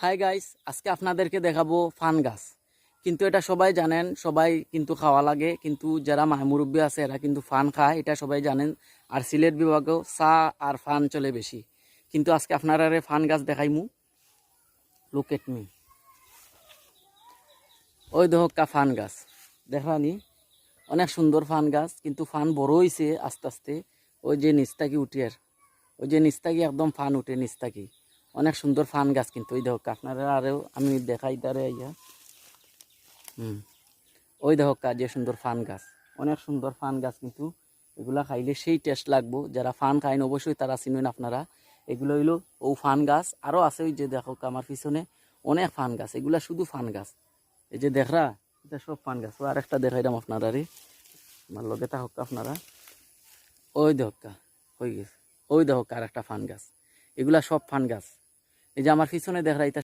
Hi guys, আজকে আপনাদেরকে দেখাবো ফান গাছ। কিন্তু এটা সবাই জানেন, সবাই কিন্তু খাওয়া লাগে, কিন্তু যারা মুরব্বী আছে এরা কিন্তু ফান খায়, এটা সবাই জানেন। আর সিলেট বিভাগেও চা আর ফান চলে বেশি। কিন্তু আজকে আপনারা ফান গাছ দেখাইমু। Look at me. ওই দেখো ফান গাছ দেখানি, অনেক সুন্দর ফান গাছ, কিন্তু ফান বড় হয়েছে আস্তে আস্তে। ওই যে নিচটাকি উঠিয়ার, ওই যে নিচটাকি একদম ফান উঠে নিচটাকি, অনেক সুন্দর ফান গাছ। কিন্তু ওই দেখো আপনারা, আরও আমি দেখাই তারে আইয়া। ওই দেখো যে সুন্দর ফান গাছ, অনেক সুন্দর ফান গাছ। কিন্তু এগুলা খাইলে সেই টেস্ট লাগবো। যারা ফান খাইন অবশ্যই তারা চিনেন আপনারা। এগুলো হইলো ও ফান গাছ। আরও আছে ওই যে দেখো আমার পিছনে অনেক ফান গাছ, এগুলা শুধু ফান গাছ। এই যে দেখরা, এটা সব ফান গাছ। আর একটা দেখাইলাম আপনারা রে, আমার লগে থাক আপনারা। ওই দেখো হয়ে গেছে, ওই দেখো আর একটা ফান গাছ। এগুলা সব ফান গাছ। এই যে আমার পিছনে দেখরা, এটা